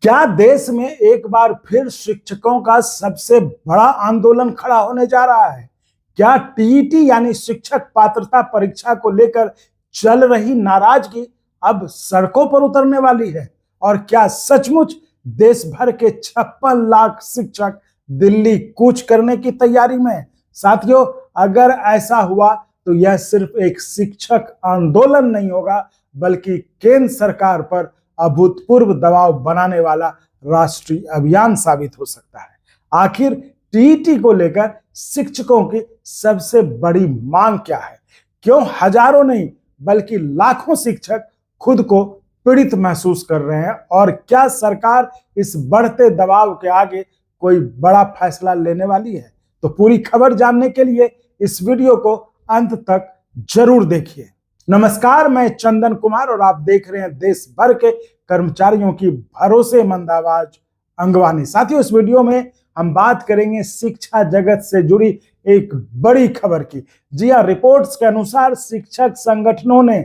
क्या देश में एक बार फिर शिक्षकों का सबसे बड़ा आंदोलन खड़ा होने जा रहा है? क्या टीईटी यानी शिक्षक पात्रता परीक्षा को लेकर चल रही नाराजगी अब सड़कों पर उतरने वाली है? और क्या सचमुच देश भर के 56 लाख शिक्षक दिल्ली कूच करने की तैयारी में हैं? साथियों, अगर ऐसा हुआ तो यह सिर्फ एक शिक्षक आंदोलन नहीं होगा, बल्कि केंद्र सरकार पर अभूतपूर्व दबाव बनाने वाला राष्ट्रीय अभियान साबित हो सकता है। आखिर टीईटी को लेकर शिक्षकों की सबसे बड़ी मांग क्या है? क्यों हजारों नहीं बल्कि लाखों शिक्षक खुद को पीड़ित महसूस कर रहे हैं? और क्या सरकार इस बढ़ते दबाव के आगे कोई बड़ा फैसला लेने वाली है? तो पूरी खबर जानने के लिए इस वीडियो को अंत तक जरूर देखिए। नमस्कार, मैं चंदन कुमार और आप देख रहे हैं देश भर के कर्मचारियों की भरोसेमंद आवाज अंगवानी। साथियों, इस वीडियो में हम बात करेंगे शिक्षा जगत से जुड़ी एक बड़ी खबर की। जी हां, रिपोर्ट्स के अनुसार शिक्षक संगठनों ने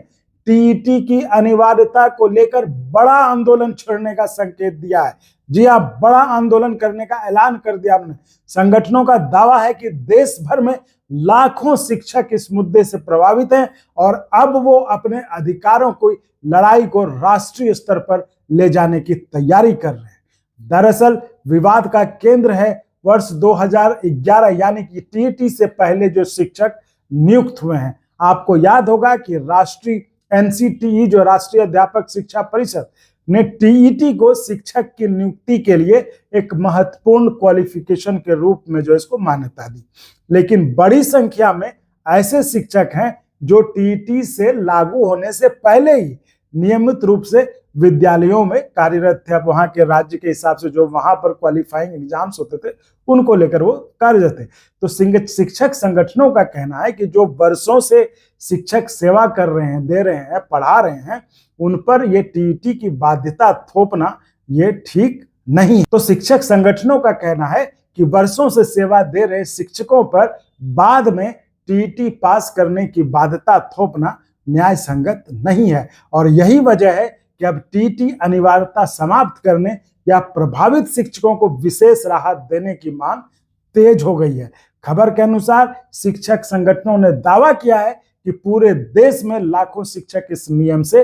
टीईटी की अनिवार्यता को लेकर बड़ा आंदोलन छेड़ने का संकेत दिया है। जी हां, बड़ा आंदोलन करने का ऐलान कर दिया हमने। संगठनों का दावा है कि देश भर में लाखों शिक्षक इस मुद्दे से प्रभावित हैं और अब वो अपने अधिकारों की लड़ाई को राष्ट्रीय स्तर पर ले जाने की तैयारी कर रहे हैं। दरअसल विवाद का केंद्र है वर्ष 2011 यानी कि टीईटी से पहले जो शिक्षक नियुक्त हुए हैं। आपको याद होगा कि राष्ट्रीय एनसीटीई जो राष्ट्रीय अध्यापक शिक्षा परिषद ने टीईटी को शिक्षक की नियुक्ति के लिए एक महत्वपूर्ण क्वालिफिकेशन के रूप में जो इसको मान्यता दी। लेकिन बड़ी संख्या में ऐसे शिक्षक हैं जो टीईटी से लागू होने से पहले ही नियमित रूप से विद्यालयों में कार्यरत थे। अब वहां के राज्य के हिसाब से जो वहां पर क्वालिफाइंग एग्जाम्स होते थे उनको लेकर वो कार्यरत थे। तो शिक्षक संगठनों का कहना है कि जो वर्षों से शिक्षक सेवा कर रहे हैं, दे रहे हैं, पढ़ा रहे हैं, उन पर ये टीईटी की बाध्यता थोपना ये ठीक नहीं। तो शिक्षक संगठनों का कहना है कि वर्षों से सेवा दे रहे शिक्षकों पर बाद में टीईटी पास करने की बाध्यता थोपना न्याय संगत नहीं है। और यही वजह है कि अब टीईटी अनिवार्यता समाप्त करने या प्रभावित शिक्षकों को विशेष राहत देने की मांग तेज हो गई है। खबर के अनुसार शिक्षक संगठनों ने दावा किया है कि पूरे देश में लाखों शिक्षक इस नियम से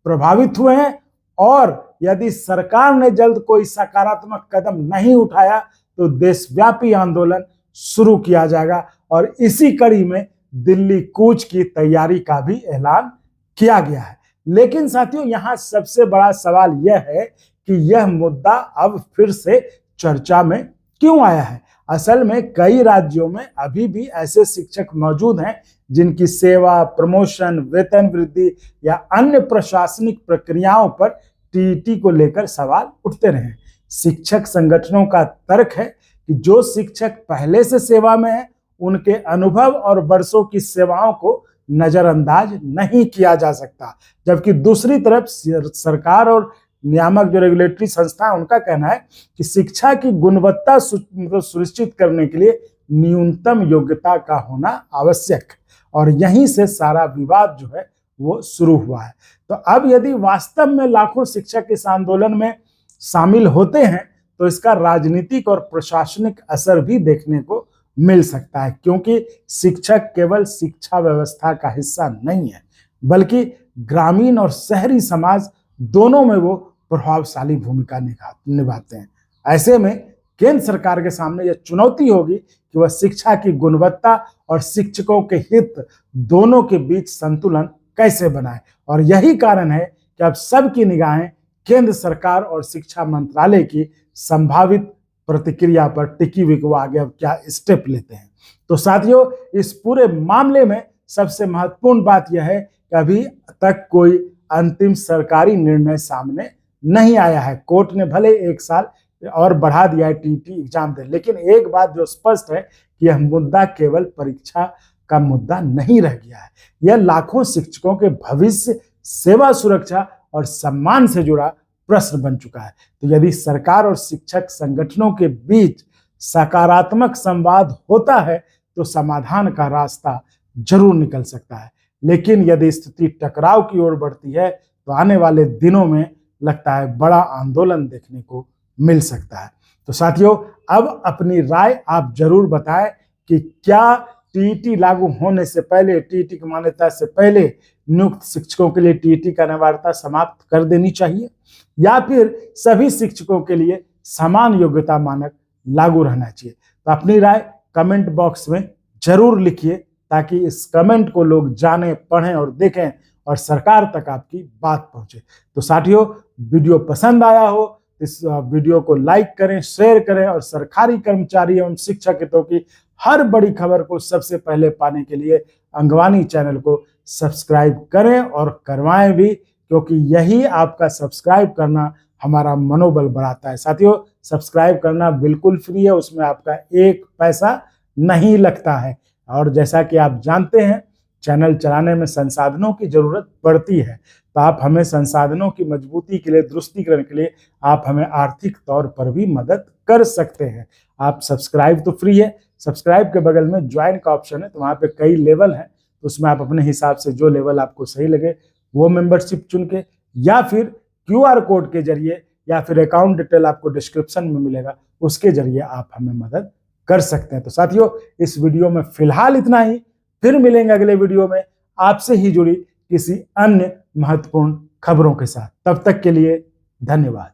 प्रभावित हुए हैं और यदि सरकार ने जल्द कोई सकारात्मक कदम नहीं उठाया तो देशव्यापी आंदोलन शुरू किया जाएगा। और इसी कड़ी में दिल्ली कूच की तैयारी का भी ऐलान किया गया है। लेकिन साथियों, यहां सबसे बड़ा सवाल यह है कि यह मुद्दा अब फिर से चर्चा में क्यों आया है? असल में कई राज्यों में अभी भी ऐसे शिक्षक मौजूद हैं जिनकी सेवा, प्रमोशन, वेतन वृद्धि या अन्य प्रशासनिक प्रक्रियाओं पर टीईटी को लेकर सवाल उठते रहे। शिक्षक संगठनों का तर्क है कि जो शिक्षक पहले से सेवा में है उनके अनुभव और वर्षों की सेवाओं को नजरअंदाज नहीं किया जा सकता, जबकि दूसरी तरफ सरकार और नियामक जो रेगुलेटरी संस्था है उनका कहना है कि शिक्षा की गुणवत्ता सुनिश्चित करने के लिए न्यूनतम योग्यता का होना आवश्यक। और यहीं से सारा विवाद जो है वो शुरू हुआ है। तो अब यदि वास्तव में लाखों शिक्षक इस आंदोलन में शामिल होते हैं तो इसका राजनीतिक और प्रशासनिक असर भी देखने को मिल सकता है, क्योंकि शिक्षक केवल शिक्षा व्यवस्था का हिस्सा नहीं है बल्कि ग्रामीण और शहरी समाज दोनों में वो प्रभावशाली भूमिका निभाते हैं। ऐसे में केंद्र सरकार के सामने यह चुनौती होगी कि वह शिक्षा की गुणवत्ता और शिक्षकों के हित दोनों के बीच संतुलन कैसे बनाए। और यही कारण है कि अब सबकी निगाहें केंद्र सरकार और शिक्षा मंत्रालय की संभावित प्रतिक्रिया पर टिकी हुई कि वो आगे अब क्या स्टेप लेते हैं। तो साथियों, इस पूरे मामले में सबसे महत्वपूर्ण बात यह है कि अभी तक कोई अंतिम सरकारी निर्णय सामने नहीं आया है। कोर्ट ने भले 1 साल और बढ़ा दिया है टीईटी एग्जाम दे, लेकिन एक बात जो स्पष्ट है कि यह मुद्दा केवल परीक्षा का मुद्दा नहीं रह गया है। यह लाखों शिक्षकों के भविष्य, सेवा सुरक्षा और सम्मान से जुड़ा प्रश्न बन चुका है। तो यदि सरकार और शिक्षक संगठनों के बीच सकारात्मक संवाद होता है तो समाधान का रास्ता जरूर निकल सकता है। लेकिन यदि स्थिति टकराव की ओर बढ़ती है तो आने वाले दिनों में लगता है बड़ा आंदोलन देखने को मिल सकता है। तो साथियों, अब अपनी राय आप जरूर बताएं कि क्या टीईटी लागू होने से पहले, टीईटी की मान्यता से पहले नियुक्त शिक्षकों के लिए टीईटी का अनिवार्यता समाप्त कर देनी चाहिए, या फिर सभी शिक्षकों के लिए समान योग्यता मानक लागू रहना चाहिए। तो अपनी राय कमेंट बॉक्स में जरूर लिखिए, ताकि इस कमेंट को लोग जाने, पढ़ें और देखें और सरकार तक आपकी बात पहुंचे। तो साथियों, वीडियो पसंद आया हो इस वीडियो को लाइक करें, शेयर करें और सरकारी कर्मचारी एवं शिक्षक हितों की हर बड़ी खबर को सबसे पहले पाने के लिए अंगवानी चैनल को सब्सक्राइब करें और करवाएं भी, क्योंकि यही आपका सब्सक्राइब करना हमारा मनोबल बढ़ाता है। साथियों, सब्सक्राइब करना बिल्कुल फ्री है, उसमें आपका एक पैसा नहीं लगता है। और जैसा कि आप जानते हैं, चैनल चलाने में संसाधनों की जरूरत पड़ती है, तो आप हमें संसाधनों की मजबूती के लिए, दुरुस्तीकरण के लिए आप हमें आर्थिक तौर पर भी मदद कर सकते हैं। आप सब्सक्राइब तो फ्री है, सब्सक्राइब के बगल में ज्वाइन का ऑप्शन है, तो वहाँ पे कई लेवल हैं, तो उसमें आप अपने हिसाब से जो लेवल आपको सही लगे वो मेंबरशिप चुन के, या फिर क्यूआर कोड के जरिए, या फिर अकाउंट डिटेल आपको डिस्क्रिप्शन में मिलेगा, उसके जरिए आप हमें मदद कर सकते हैं। तो साथियों, इस वीडियो में फिलहाल इतना ही। फिर मिलेंगे अगले वीडियो में आपसे ही जुड़ी किसी अन्य महत्वपूर्ण खबरों के साथ। तब तक के लिए धन्यवाद।